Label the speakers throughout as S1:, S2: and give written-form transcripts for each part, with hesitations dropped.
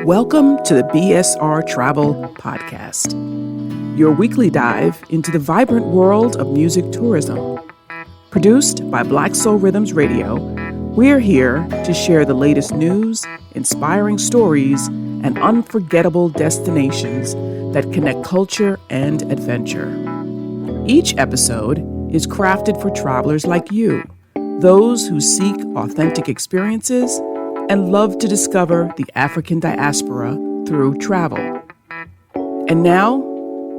S1: Welcome to the BSR Travel Podcast, your weekly dive into the vibrant world of music tourism. Produced by Black Soul Rhythms Radio, we're here to share the latest news, inspiring stories, and unforgettable destinations that connect culture and adventure. Each episode is crafted for travelers like you, those who seek authentic experiences and love to discover the African diaspora through travel. And now,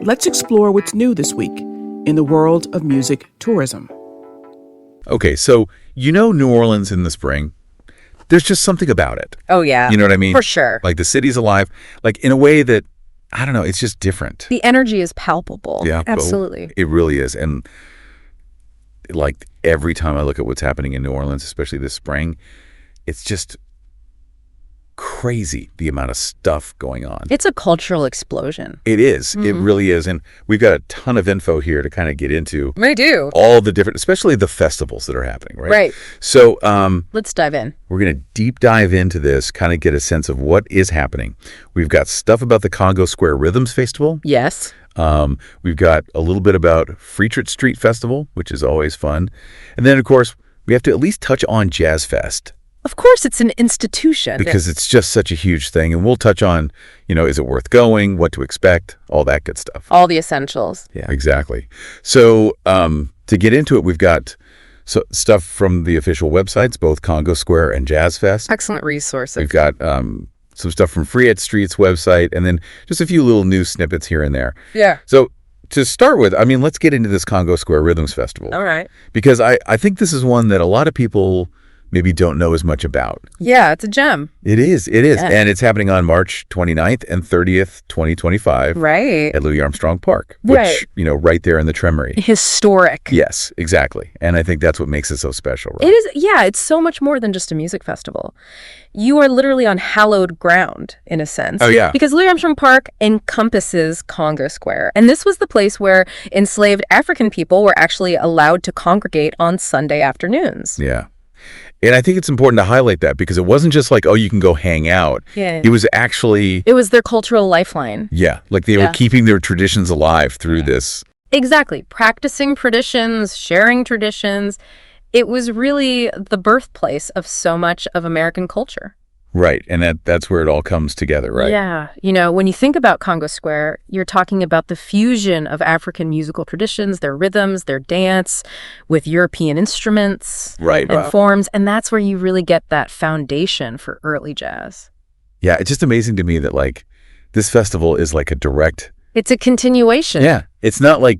S1: let's explore what's new this week in the world of music tourism.
S2: Okay, so you know New Orleans in the spring, there's just something about it.
S3: Oh, yeah.
S2: You know what I mean?
S3: For sure.
S2: Like the city's alive, like in a way that, I don't know, it's just different.
S3: The energy is palpable.
S2: Yeah.
S3: Absolutely.
S2: It really is. And like every time I look at what's happening in New Orleans, especially this spring, it's just crazy the amount of stuff going on.
S3: It's a cultural explosion.
S2: It is. It really is. And we've got a ton of info here to kind of get into.
S3: We do.
S2: All the different, especially the festivals that are happening, right?
S3: Right.
S2: So
S3: let's dive in.
S2: we're going to deep dive into this, kind of get a sense of what is happening. We've got stuff about the Congo Square Rhythms Festival.
S3: Yes.
S2: We've got a little bit about Freret Street Festival, which is always fun. And then, of course, we have to at least touch on Jazz Fest.
S3: Of course, it's an institution.
S2: Because it's just such a huge thing. And we'll touch on, is it worth going, what to expect, all that good stuff.
S3: All the essentials.
S2: Yeah, exactly. So to get into it, we've got stuff from the official websites, both Congo Square and Jazz Fest.
S3: Excellent resources.
S2: We've got some stuff from Freret Street's website, and then just a few little news snippets here and there.
S3: Yeah.
S2: So to start with, let's get into this Congo Square Rhythms Festival.
S3: All right.
S2: Because I think this is one that a lot of people maybe don't know as much about.
S3: Yeah, it's a gem.
S2: It is. Yeah.
S3: And
S2: it's happening on March 29th and 30th, 2025.
S3: Right.
S2: At Louis Armstrong Park, which,
S3: Right.
S2: Right there in the Tremory.
S3: Historic.
S2: Yes, exactly. And I think that's what makes it so special, right?
S3: It is, yeah, it's so much more than just a music festival. You are literally on hallowed ground, in a sense.
S2: Oh, yeah.
S3: Because Louis Armstrong Park encompasses Congo Square. And this was the place where enslaved African people were actually allowed to congregate on Sunday afternoons.
S2: Yeah. And I think it's important to highlight that because it wasn't just like, oh, you can go hang out.
S3: Yeah.
S2: It was actually...
S3: It was their cultural lifeline.
S2: Yeah, like they were keeping their traditions alive through this.
S3: Exactly. Practicing traditions, sharing traditions. It was really the birthplace of so much of American culture.
S2: Right, and that's where it all comes together, right?
S3: Yeah. When you think about Congo Square, you're talking about the fusion of African musical traditions, their rhythms, their dance, with European instruments and forms, and that's where you really get that foundation for early jazz.
S2: Yeah, it's just amazing to me that, like, this festival is like a direct...
S3: It's a continuation.
S2: Yeah, it's not like,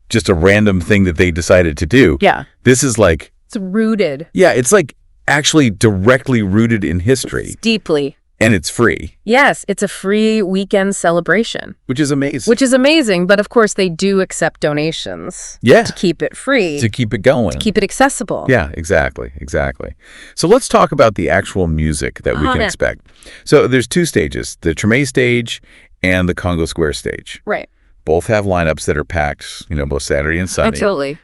S2: just a random thing that they decided to do.
S3: Yeah.
S2: This is like...
S3: It's rooted.
S2: Yeah, it's like actually directly rooted in history.
S3: Deeply.
S2: And it's free.
S3: Yes, it's a free weekend celebration.
S2: Which is amazing.
S3: But of course they do accept donations.
S2: Yeah.
S3: To keep it free.
S2: To keep it going.
S3: To keep it accessible.
S2: Yeah, exactly. So let's talk about the actual music that we can expect. So there's two stages, the Tremory stage and the Congo Square stage.
S3: Right.
S2: Both have lineups that are packed, both Saturday and Sunday.
S3: Totally.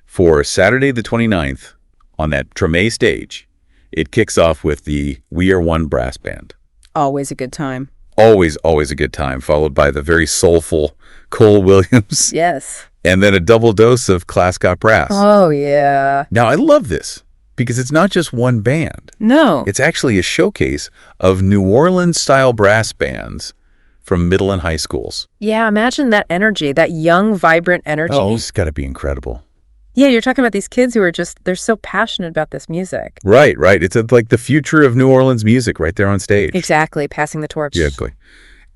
S2: For Saturday the 29th, on that Tremory stage, it kicks off with the We Are One brass band.
S3: Always a good time.
S2: Always a good time, followed by the very soulful Cole Williams.
S3: Yes.
S2: And then a double dose of Class Got Brass.
S3: Oh, yeah.
S2: Now, I love this because it's not just one band.
S3: No.
S2: It's actually a showcase of New Orleans-style brass bands from middle and high schools.
S3: Yeah, imagine that energy, that young, vibrant energy.
S2: Oh, it's got to be incredible.
S3: Yeah, you're talking about these kids who are they're so passionate about this music.
S2: Right. It's like the future of New Orleans music right there on stage.
S3: Exactly, passing the torch.
S2: Exactly.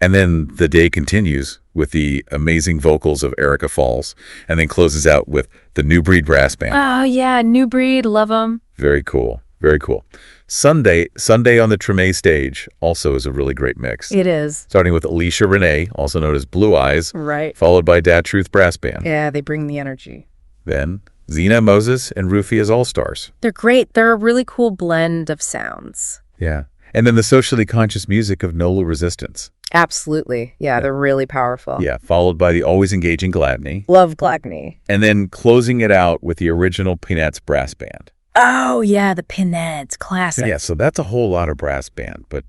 S2: And then the day continues with the amazing vocals of Erica Falls and then closes out with the New Breed Brass Band.
S3: Oh, yeah, New Breed, love them.
S2: Very cool. Sunday on the Tremory stage also is a really great mix.
S3: It is.
S2: Starting with Alicia Renee, also known as Blue Eyes.
S3: Right.
S2: Followed by Dad Truth Brass Band.
S3: Yeah, they bring the energy.
S2: Then Zena Moses and Rufia's All-Stars.
S3: They're great. They're a really cool blend of sounds.
S2: Yeah. And then the socially conscious music of Nola Resistance.
S3: Absolutely. Yeah, they're really powerful.
S2: Yeah, followed by the always engaging Gladney.
S3: Love Gladney.
S2: And then closing it out with the original Peanuts Brass Band.
S3: Oh, yeah, the Pinettes, classic.
S2: Yeah, so that's a whole lot of brass band, but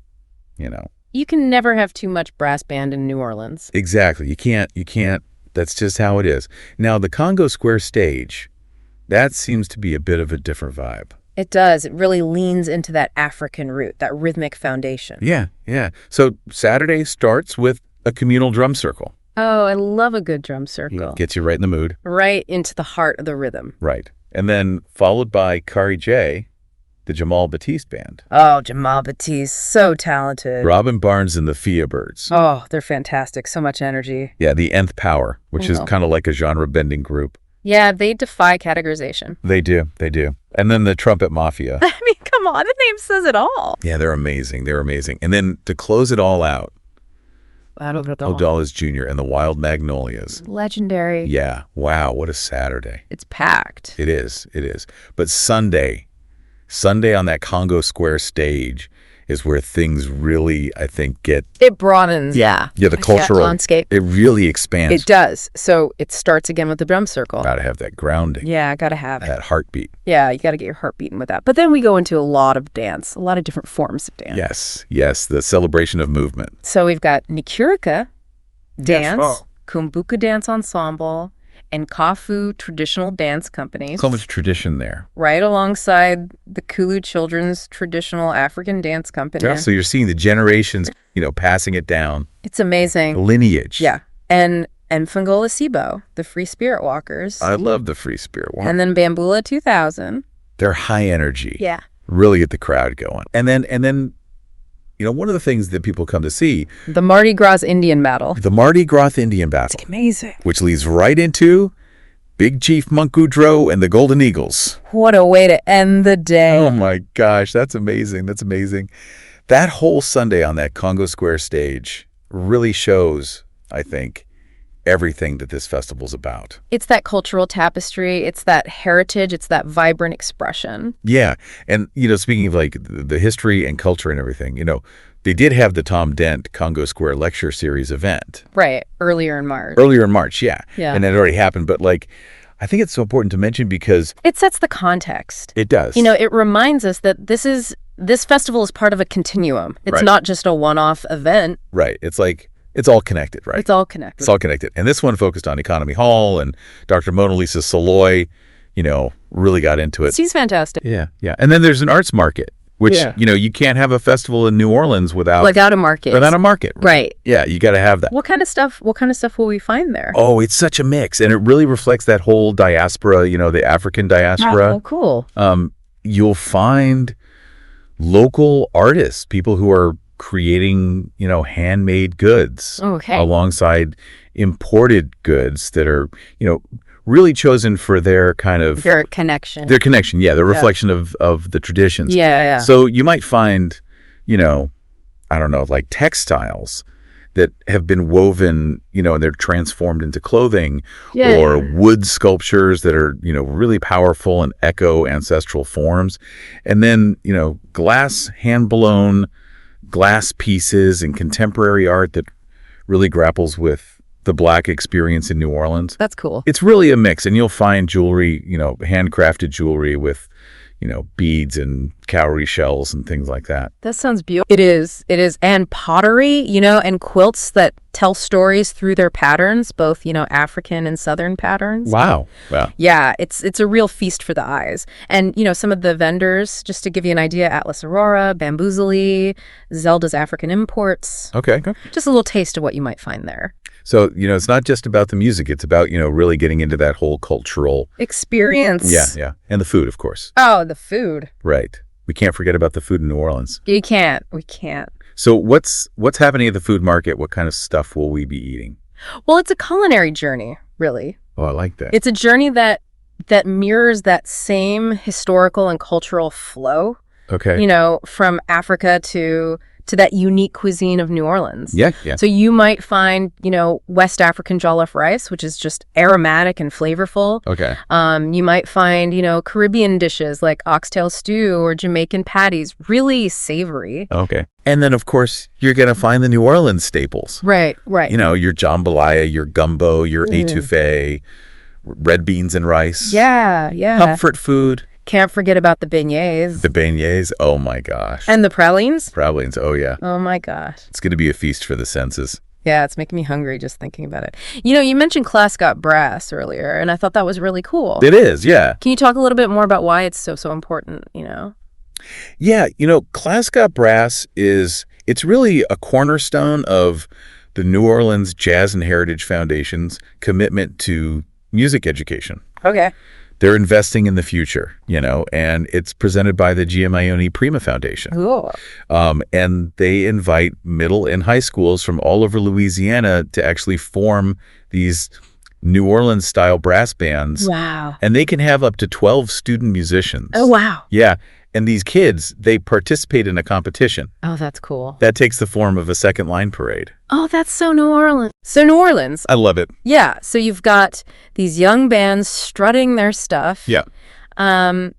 S3: You can never have too much brass band in New Orleans.
S2: Exactly. You can't. That's just how it is. Now, the Congo Square stage, that seems to be a bit of a different vibe.
S3: It does. It really leans into that African root, that rhythmic foundation.
S2: Yeah. So Saturday starts with a communal drum circle.
S3: Oh, I love a good drum circle.
S2: Gets you right in the mood.
S3: Right into the heart of the rhythm.
S2: Right. And then followed by Kari J, the Jamal Batiste Band.
S3: Oh, Jamal Batiste, so talented.
S2: Robin Barnes and the Fia Birds.
S3: Oh, they're fantastic. So much energy.
S2: Yeah, the Nth Power, which is kind of like a genre-bending group.
S3: Yeah, they defy categorization.
S2: They do. And then the Trumpet Mafia.
S3: I mean, come on, the name says it all.
S2: Yeah, they're amazing. And then to close it all out, Odalis Jr. and the Wild Magnolias.
S3: Legendary.
S2: Yeah. Wow, what a Saturday.
S3: It's packed.
S2: It is. But Sunday on that Congo Square stage is where things really, I think,
S3: It broadens.
S2: Yeah, the cultural
S3: landscape.
S2: It really expands.
S3: It does. So it starts again with the drum circle.
S2: Got to have that grounding.
S3: Yeah, got to have
S2: that heartbeat.
S3: Yeah, you got to get your heart beating with that. But then we go into a lot of dance, a lot of different forms of dance.
S2: Yes, the celebration of movement.
S3: So we've got Nikurika dance, Kumbuka dance ensemble, and Kafu traditional dance companies.
S2: So much tradition there.
S3: Right alongside the Kulu Children's traditional African dance company.
S2: Yeah, so you're seeing the generations, passing it down.
S3: It's amazing.
S2: The lineage.
S3: Yeah. And Mfangola Sibo, the Free Spirit Walkers.
S2: I love the Free Spirit Walkers.
S3: And then Bambula 2000.
S2: They're high energy.
S3: Yeah.
S2: Really get the crowd going. And then one of the things that people come to see.
S3: The Mardi Gras Indian Battle.
S2: The Mardi Gras Indian Battle.
S3: It's amazing.
S2: Which leads right into Big Chief Munkudro and the Golden Eagles.
S3: What a way to end the day.
S2: Oh my gosh, that's amazing. That whole Sunday on that Congo Square stage really shows, I think, everything that this festival's about.
S3: It's that cultural tapestry. It's that heritage. It's that vibrant expression.
S2: Yeah. And, speaking of like the history and culture and everything, they did have the Tom Dent Congo Square Lecture Series event.
S3: Right. Earlier in March,
S2: yeah.
S3: Yeah.
S2: And it already happened. But I think it's so important to mention because
S3: it sets the context.
S2: It does.
S3: It reminds us that this festival is part of a continuum. It's not just a one-off event.
S2: Right. It's like, it's all connected, right?
S3: It's all connected. And this one focused on Economy Hall, and Dr. Mona Lisa Soloy, really got into it. She's fantastic.
S2: Yeah. And then there's an arts market, which, you can't have a festival in New Orleans without
S3: a market. Right.
S2: Yeah, you got to have that.
S3: What kind of stuff will we find there?
S2: Oh, it's such a mix, and it really reflects that whole diaspora, the African diaspora.
S3: Oh, cool.
S2: You'll find local artists, people who are creating, handmade goods alongside imported goods that are, really chosen for their kind of...
S3: Their connection.
S2: The reflection of the traditions.
S3: Yeah.
S2: So you might find, I don't know, like textiles that have been woven, and they're transformed into clothing, or wood sculptures that are, really powerful and echo ancestral forms. And then, glass hand-blown glass pieces and contemporary art that really grapples with the Black experience in New Orleans.
S3: That's cool.
S2: It's really a mix, and you'll find jewelry, handcrafted jewelry with, beads and cowrie shells and things like that.
S3: That sounds beautiful. It is. And pottery, and quilts that tell stories through their patterns, both, African and Southern patterns.
S2: Wow.
S3: Yeah, it's a real feast for the eyes. And, some of the vendors, just to give you an idea, Atlas Aurora, Bamboozly, Zelda's African Imports.
S2: Okay.
S3: Just a little taste of what you might find there.
S2: So, it's not just about the music. It's about, really getting into that whole cultural
S3: experience.
S2: Yeah. And the food, of course.
S3: Oh, the food.
S2: Right. We can't forget about the food in New Orleans.
S3: We can't.
S2: So what's happening at the food market? What kind of stuff will we be eating?
S3: Well, it's a culinary journey, really.
S2: Oh, I like that.
S3: It's a journey that mirrors that same historical and cultural flow.
S2: Okay.
S3: From Africa to that unique cuisine of New Orleans.
S2: Yeah.
S3: So you might find, West African jollof rice, which is just aromatic and flavorful.
S2: Okay.
S3: You might find, Caribbean dishes like oxtail stew or Jamaican patties, really savory.
S2: Okay. And then, of course, you're going to find the New Orleans staples.
S3: Right.
S2: Your jambalaya, your gumbo, your etouffee, red beans and rice.
S3: Yeah.
S2: Comfort food.
S3: Can't forget about the beignets.
S2: The beignets, oh my gosh.
S3: And the pralines.
S2: Pralines, oh yeah.
S3: Oh my gosh.
S2: It's going to be a feast for the senses.
S3: Yeah, it's making me hungry just thinking about it. You know, you mentioned Class Got Brass earlier, and I thought that was really cool.
S2: It is, yeah.
S3: Can you talk a little bit more about why it's so important, you know?
S2: Yeah, Class Got Brass it's really a cornerstone of the New Orleans Jazz and Heritage Foundation's commitment to music education.
S3: Okay.
S2: They're investing in the future, and it's presented by the Giamaione Prima Foundation.
S3: Cool.
S2: And they invite middle and high schools from all over Louisiana to actually form these New Orleans-style brass bands.
S3: Wow.
S2: And they can have up to 12 student musicians.
S3: Oh, wow.
S2: Yeah. And these kids, they participate in a competition.
S3: Oh, that's cool.
S2: That takes the form of a second line parade.
S3: Oh, that's so New Orleans. So New Orleans.
S2: I love it.
S3: Yeah. So you've got these young bands strutting their stuff.
S2: Yeah.
S3: And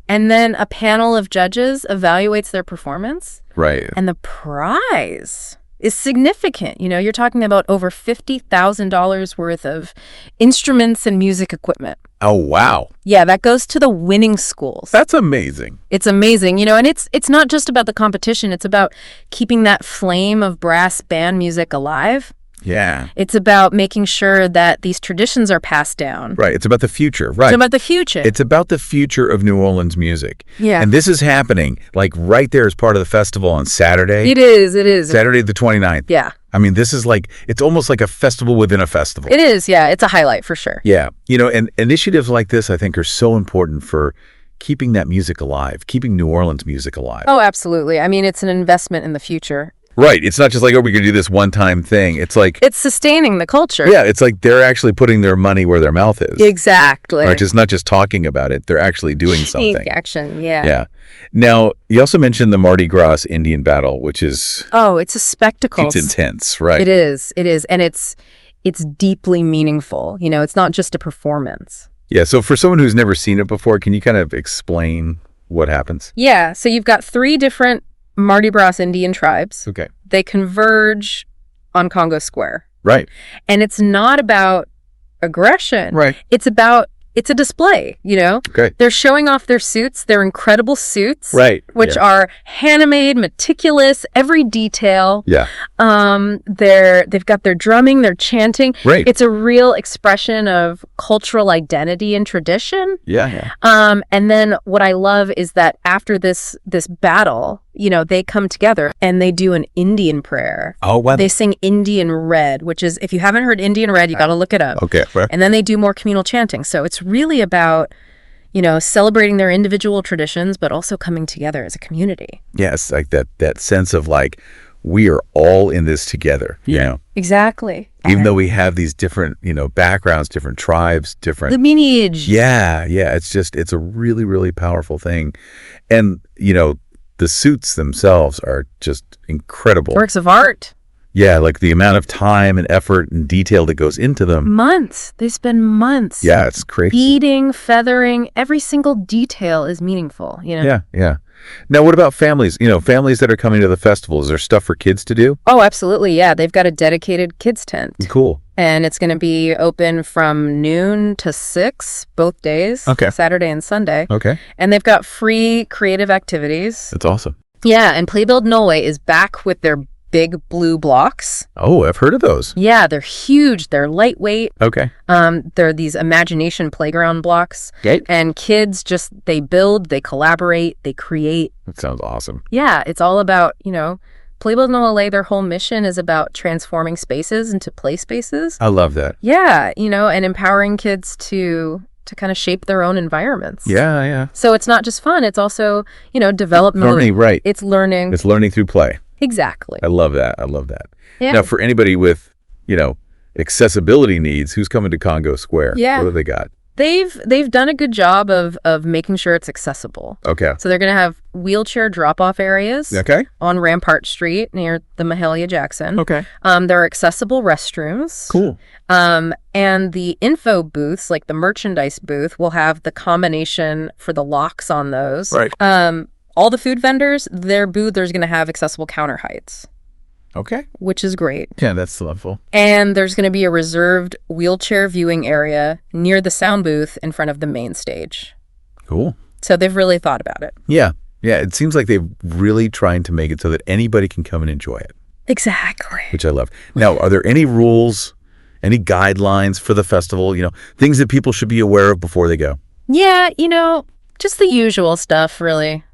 S3: then a panel of judges evaluates their performance.
S2: Right.
S3: And the prize is significant. You're talking about over $50,000 worth of instruments and music equipment.
S2: Oh, wow.
S3: Yeah, that goes to the winning schools.
S2: That's amazing.
S3: It's amazing, and it's not just about the competition. It's about keeping that flame of brass band music alive.
S2: Yeah.
S3: It's about making sure that these traditions are passed down.
S2: Right. It's about the future. Right.
S3: It's about the future.
S2: It's about the future of New Orleans music.
S3: Yeah.
S2: And this is happening right there as part of the festival on Saturday.
S3: It is.
S2: Saturday the 29th.
S3: Yeah.
S2: I mean, this is it's almost like a festival within a festival.
S3: It is, yeah. It's a highlight for sure.
S2: Yeah. And initiatives like this, I think, are so important for keeping that music alive, keeping New Orleans music alive.
S3: Oh, absolutely. I mean, it's an investment in the future.
S2: Right. It's not just we're going to do this one-time thing. It's
S3: it's sustaining the culture.
S2: Yeah, it's they're actually putting their money where their mouth is.
S3: Exactly.
S2: Right, just not just talking about it. They're actually doing something.
S3: Take action, yeah.
S2: Yeah. Now, you also mentioned the Mardi Gras Indian Battle, which is...
S3: Oh, it's a spectacle.
S2: It's intense, right?
S3: It is. And it's deeply meaningful. It's not just a performance.
S2: Yeah, so for someone who's never seen it before, can you kind of explain what happens?
S3: Yeah, so you've got 3 different Mardi Gras Indian tribes.
S2: Okay.
S3: They converge on Congo Square.
S2: Right.
S3: And it's not about aggression.
S2: Right.
S3: It's a display,
S2: Okay.
S3: They're showing off their suits, their incredible suits.
S2: Right.
S3: Which are handmade, meticulous, every detail.
S2: Yeah.
S3: They've got their drumming, their chanting.
S2: Right.
S3: It's a real expression of cultural identity and tradition.
S2: Yeah.
S3: And then what I love is that after this battle, they come together and they do an Indian prayer.
S2: Oh, wow.
S3: They sing Indian Red, which is, if you haven't heard Indian Red, you got to look it up.
S2: Okay. Fair.
S3: And then they do more communal chanting. So it's really about, celebrating their individual traditions, but also coming together as a community.
S2: Yeah, it's that sense of we are all in this together.
S3: Yeah. Exactly.
S2: Even though we have these different, backgrounds, different tribes, different...
S3: The lineage.
S2: Yeah. It's a really, really powerful thing. And, the suits themselves are just incredible.
S3: Works of art.
S2: Yeah, the amount of time and effort and detail that goes into them.
S3: Months. They spend months.
S2: Yeah, it's crazy.
S3: Beading, feathering, every single detail is meaningful,
S2: Yeah. Now, what about families? Families that are coming to the festival, is there stuff for kids to do?
S3: Oh, absolutely, yeah. They've got a dedicated kids tent.
S2: Cool.
S3: And it's going to be open from noon to 6 both days.
S2: Okay.
S3: Saturday and Sunday.
S2: Okay.
S3: And they've got free creative activities.
S2: That's awesome.
S3: Yeah, and Playbuild Nole is back with their big blue blocks.
S2: Oh, I've heard of those.
S3: Yeah, they're huge. They're lightweight.
S2: Okay.
S3: They're these imagination playground blocks.
S2: Okay.
S3: And kids they build, they collaborate, they create.
S2: That sounds awesome.
S3: Yeah, it's all about, Playbuild Nole, their whole mission is about transforming spaces into play spaces.
S2: I love that.
S3: Yeah, and empowering kids to kind of shape their own environments.
S2: Yeah.
S3: So it's not just fun, it's also, development.
S2: Learning, right.
S3: It's learning.
S2: It's learning through play.
S3: Exactly.
S2: I love that.
S3: Yeah.
S2: Now, for anybody with, accessibility needs, who's coming to Congo Square?
S3: Yeah.
S2: What do they got?
S3: They've done a good job of making sure it's accessible.
S2: Okay.
S3: So they're going to have wheelchair drop-off areas.
S2: Okay.
S3: On Rampart Street near the Mahalia Jackson.
S2: Okay.
S3: There are accessible restrooms.
S2: Cool.
S3: And the info booths, like the merchandise booth, will have the combination for the locks on those.
S2: Right.
S3: All the food vendors, their booth, there's going to have accessible counter heights.
S2: Okay.
S3: Which is great.
S2: Yeah, that's lovely.
S3: And there's going to be a reserved wheelchair viewing area near the sound booth in front of the main stage.
S2: Cool.
S3: So they've really thought about it.
S2: Yeah. Yeah. It seems like they're really trying to make it so that anybody can come and enjoy it.
S3: Exactly.
S2: Which I love. Now, are there any rules, any guidelines for the festival, things that people should be aware of before they go?
S3: Yeah, just the usual stuff, really.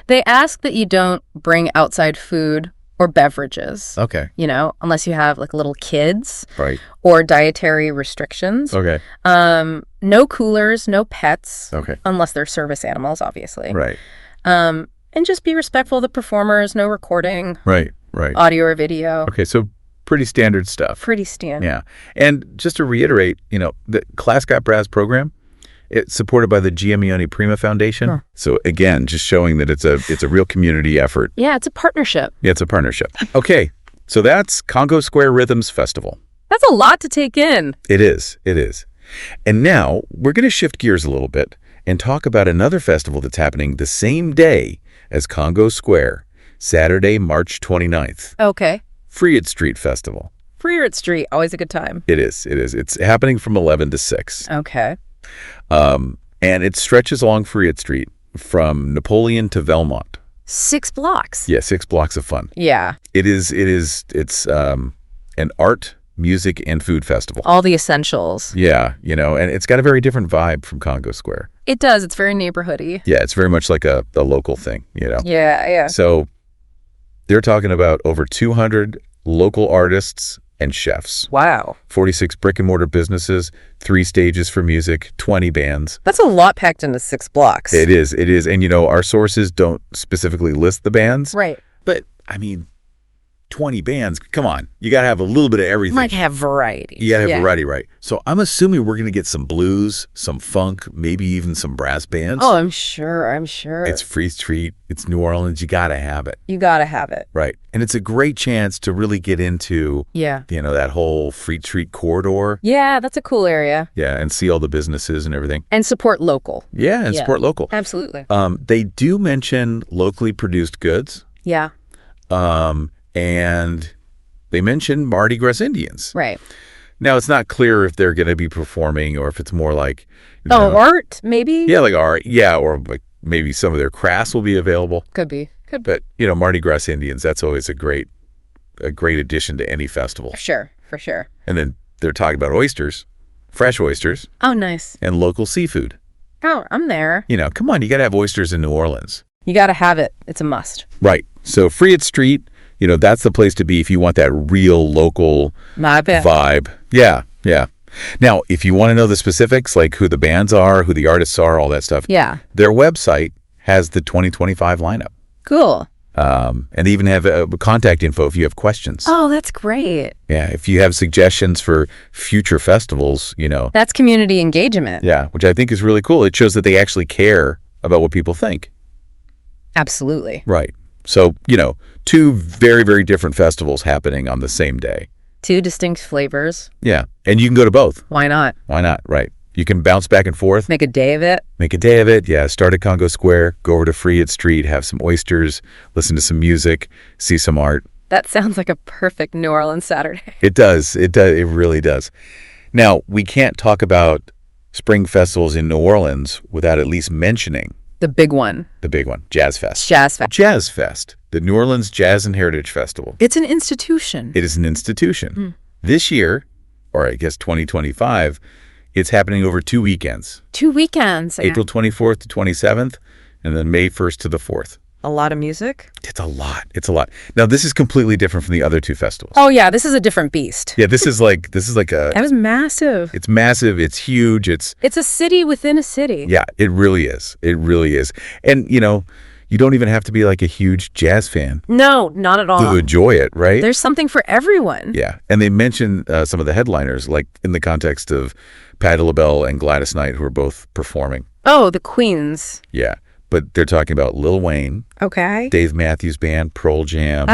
S3: They ask that you don't bring outside food or beverages.
S2: Okay.
S3: Unless you have like little kids.
S2: Right.
S3: Or dietary restrictions.
S2: Okay.
S3: No coolers, no pets.
S2: Okay.
S3: Unless they're service animals, obviously.
S2: Right.
S3: And just be respectful of the performers, no recording.
S2: Right.
S3: Audio or video.
S2: Okay, so pretty standard stuff.
S3: Pretty standard.
S2: Yeah. And just to reiterate, the Class Got Brass program, it's supported by the Giamione Prima Foundation. Huh. So again, just showing that it's a real community effort.
S3: Yeah, it's a partnership.
S2: Yeah, it's a partnership. Okay, so that's Congo Square Rhythms Festival.
S3: That's a lot to take in.
S2: It is. And now we're going to shift gears a little bit and talk about another festival that's happening the same day as Congo Square, Saturday, March 29th.
S3: Okay.
S2: Freret Street Festival.
S3: Freret Street, always a good time.
S2: It is. It's happening from 11 to 6.
S3: Okay.
S2: And it stretches along Freret Street from Napoleon to Belmont.
S3: 6 blocks.
S2: Yeah, 6 blocks of fun.
S3: Yeah.
S2: It's an art, music, and food festival.
S3: All the essentials.
S2: Yeah, and it's got a very different vibe from Congo Square.
S3: It does. It's very neighborhoody.
S2: Yeah, it's very much like a local thing,
S3: Yeah.
S2: So they're talking about over 200 local artists and chefs.
S3: Wow.
S2: 46 brick-and-mortar businesses, 3 stages for music, 20 bands.
S3: That's a lot packed into 6 blocks.
S2: It is. And, our sources don't specifically list the bands.
S3: Right.
S2: But, 20 bands, come on. You got to have a little bit of everything.
S3: Might have variety.
S2: You got to have variety, right. So I'm assuming we're going to get some blues, some funk, maybe even some brass bands.
S3: Oh, I'm sure.
S2: It's Free Street. It's New Orleans. You got to have it.
S3: You got to have it.
S2: Right. And it's a great chance to really get into, that whole Free Street corridor.
S3: Yeah, that's a cool area.
S2: Yeah, and see all the businesses and everything.
S3: And support local.
S2: Yeah, and support local.
S3: Absolutely.
S2: They do mention locally produced goods.
S3: Yeah.
S2: And they mention Mardi Gras Indians.
S3: Right.
S2: Now, it's not clear if they're going to be performing or if it's more like...
S3: art, maybe?
S2: Yeah, like art. Yeah, or like maybe some of their crafts will be available.
S3: Could be.
S2: But, Mardi Gras Indians, that's always a great addition to any festival.
S3: For sure.
S2: And then they're talking about oysters, fresh oysters.
S3: Oh, nice.
S2: And local seafood.
S3: Oh, I'm there.
S2: Come on, you got to have oysters in New Orleans.
S3: You got to have it. It's a must.
S2: Right. So Freret Street... that's the place to be if you want that real local vibe. Yeah. Now, if you want to know the specifics, like who the bands are, who the artists are, all that stuff, their website has the 2025 lineup.
S3: Cool.
S2: And they even have contact info if you have questions.
S3: Oh, that's great.
S2: Yeah, if you have suggestions for future festivals,
S3: That's community engagement.
S2: Yeah, which I think is really cool. It shows that they actually care about what people think.
S3: Absolutely.
S2: Right. So, 2 very, very different festivals happening on the same day.
S3: 2 distinct flavors.
S2: Yeah. And you can go to both.
S3: Why not?
S2: Right. You can bounce back and forth.
S3: Make a day of it.
S2: Yeah. Start at Congo Square, go over to Freret Street, have some oysters, listen to some music, see some art.
S3: That sounds like a perfect New Orleans Saturday.
S2: It does. It really does. Now, we can't talk about spring festivals in New Orleans without at least mentioning
S3: the big one.
S2: Jazz Fest.
S3: Jazz
S2: Fest, the New Orleans Jazz and Heritage Festival.
S3: It's an institution.
S2: It is an institution. This year, or I guess 2025, it's happening over 2 weekends.
S3: 2 weekends.
S2: April 24th to 27th, and then May 1st to the 4th.
S3: A lot of music?
S2: It's a lot. Now, this is completely different from the other 2 festivals.
S3: Oh, yeah. This is a different beast.
S2: Yeah, this is like a...
S3: That was massive.
S2: It's massive. It's huge. It's
S3: a city within a city.
S2: Yeah, it really is. And, you don't even have to be like a huge jazz fan.
S3: No, not at all.
S2: To enjoy it, right?
S3: There's something for everyone.
S2: Yeah. And they mention some of the headliners, like in the context of Patti LaBelle and Gladys Knight, who are both performing.
S3: Oh, the Queens.
S2: Yeah. But they're talking about Lil Wayne.
S3: Okay.
S2: Dave Matthews Band, Pearl Jam,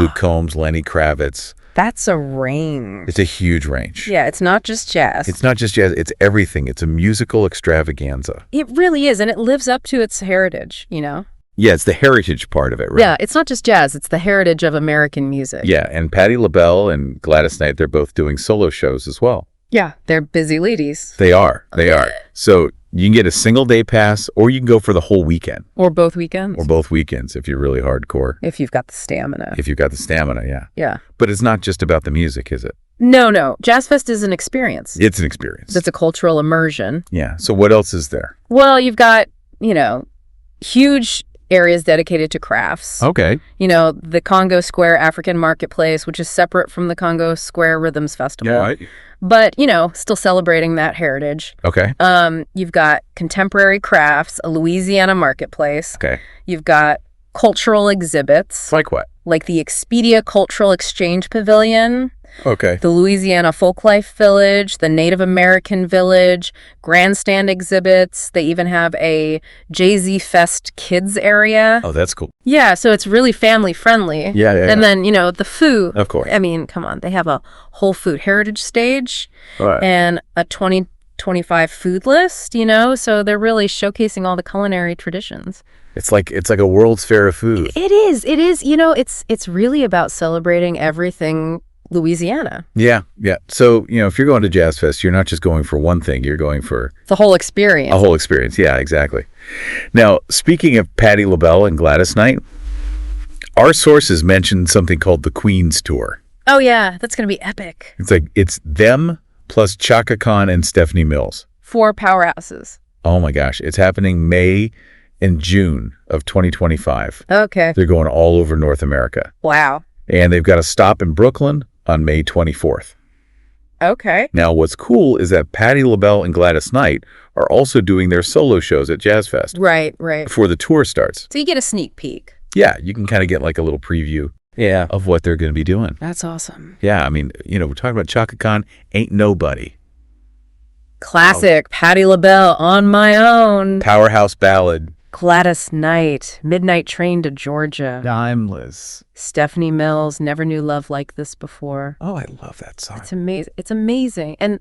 S2: Luke Combs, Lenny Kravitz.
S3: That's a range.
S2: It's a huge range.
S3: Yeah, it's not just jazz.
S2: It's not just jazz. It's everything. It's a musical extravaganza.
S3: It really is, and it lives up to its heritage,
S2: Yeah, it's the heritage part of it, right?
S3: Yeah, it's not just jazz. It's the heritage of American music.
S2: Yeah, and Patti LaBelle and Gladys Knight, they're both doing solo shows as well.
S3: Yeah, they're busy ladies.
S2: They are. So, You can get a single day pass, or you can go for the whole weekend.
S3: Or both weekends.
S2: Or both weekends if you're really hardcore.
S3: If you've got the stamina.
S2: If you've got the stamina, yeah.
S3: Yeah.
S2: But it's not just about the music, is it?
S3: No. Jazz Fest is an experience.
S2: It's an experience.
S3: It's a cultural immersion.
S2: Yeah. So what else is there?
S3: Well, you've got, huge areas dedicated to crafts.
S2: Okay.
S3: The Congo Square African Marketplace, which is separate from the Congo Square Rhythms Festival.
S2: Yeah. Right.
S3: But, still celebrating that heritage.
S2: Okay.
S3: You've got contemporary crafts, a Louisiana marketplace.
S2: Okay.
S3: You've got cultural exhibits.
S2: Like what?
S3: Like the Expedia Cultural Exchange Pavilion.
S2: Okay.
S3: The Louisiana Folklife Village, the Native American Village, grandstand exhibits. They even have a Jay-Z Fest kids area.
S2: Oh, that's cool.
S3: Yeah, so it's really family friendly.
S2: Yeah.
S3: And then, the food.
S2: Of course.
S3: I mean, come on. They have a whole food heritage stage
S2: Right.
S3: and a 2025 food list, so they're really showcasing all the culinary traditions.
S2: It's like a World's Fair of food.
S3: It is. It's really about celebrating everything Louisiana.
S2: Yeah. So, if you're going to Jazz Fest, you're not just going for one thing. You're going for
S3: the whole experience.
S2: a whole experience. Yeah, exactly. Now, speaking of Patti, LaBelle, and Gladys night, our sources mentioned something called the Queen's Tour.
S3: Oh, yeah. That's going to be epic.
S2: It's them plus Chaka Khan and Stephanie Mills.
S3: 4 powerhouses.
S2: Oh, my gosh. It's happening May and June of 2025.
S3: Okay.
S2: They're going all over North America.
S3: Wow.
S2: And they've got a stop in Brooklyn on May 24th.
S3: Okay.
S2: Now, what's cool is that Patti, LaBelle, and Gladys Knight are also doing their solo shows at Jazz Fest.
S3: Right.
S2: Before the tour starts.
S3: So you get a sneak peek.
S2: Yeah, you can kind of get like a little preview of what they're going to be doing.
S3: That's awesome.
S2: Yeah, I mean, we're talking about Chaka Khan, Ain't Nobody.
S3: Classic. Patti LaBelle, On My Own.
S2: Powerhouse ballad.
S3: Gladys Knight, Midnight Train to Georgia.
S2: Timeless.
S3: Stephanie Mills, Never Knew Love Like This Before.
S2: Oh, I love that song.
S3: It's amazing. And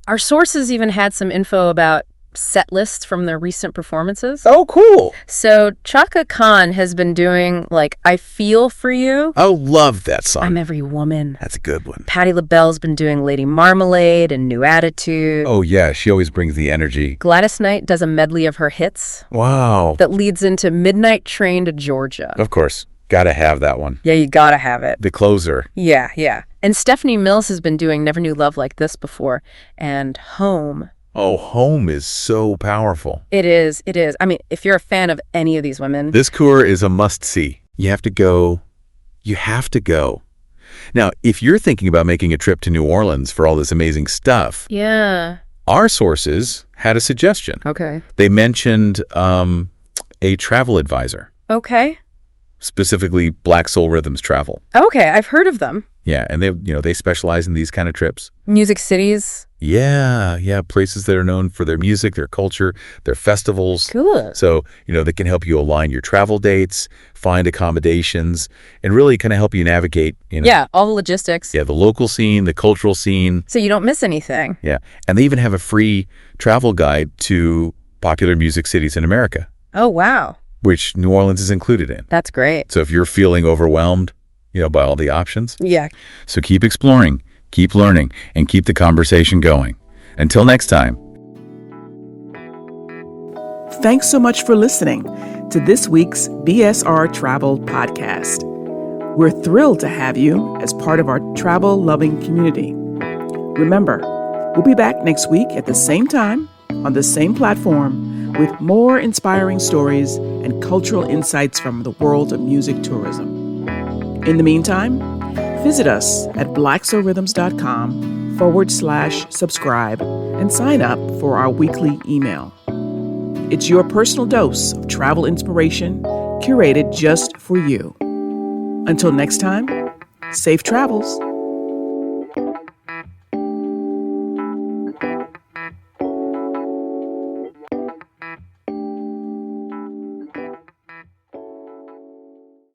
S3: our sources even had some info about set lists from their recent performances.
S2: Oh, cool.
S3: So Chaka Khan has been doing I Feel For You.
S2: Oh, love that song.
S3: I'm Every Woman.
S2: That's a good one.
S3: Patti LaBelle's been doing Lady Marmalade and New Attitude.
S2: Oh, yeah. She always brings the energy.
S3: Gladys Knight does a medley of her hits.
S2: Wow.
S3: That leads into Midnight Train to Georgia.
S2: Of course. Gotta have that one.
S3: Yeah, you gotta have it.
S2: The closer.
S3: Yeah. And Stephanie Mills has been doing Never Knew Love Like This Before and Home.
S2: Oh, Home is so powerful.
S3: It is. I mean, if you're a fan of any of these women.
S2: This tour is a must-see. You have to go. Now, if you're thinking about making a trip to New Orleans for all this amazing stuff,
S3: yeah,
S2: our sources had a suggestion.
S3: Okay.
S2: They mentioned a travel advisor.
S3: Okay.
S2: Specifically, Black Soul Rhythms Travel.
S3: Okay, I've heard of them.
S2: Yeah, and they specialize in these kind of trips.
S3: Music cities.
S2: Yeah, places that are known for their music, their culture, their festivals.
S3: Cool.
S2: So, they can help you align your travel dates, find accommodations, and really kind of help you navigate,
S3: Yeah, all the logistics.
S2: Yeah, the local scene, the cultural scene.
S3: So you don't miss anything.
S2: Yeah, and they even have a free travel guide to popular music cities in America.
S3: Oh, wow.
S2: Which New Orleans is included in.
S3: That's great.
S2: So if you're feeling overwhelmed, by all the options.
S3: Yeah.
S2: So keep exploring, keep learning, and keep the conversation going. Until next time.
S1: Thanks so much for listening to this week's BSR Travel Podcast. We're thrilled to have you as part of our travel-loving community. Remember, we'll be back next week at the same time on the same platform with more inspiring stories and cultural insights from the world of music tourism. In the meantime, visit us at blacksoulrhythms.com/subscribe and sign up for our weekly email. It's your personal dose of travel inspiration curated just for you. Until next time, safe travels.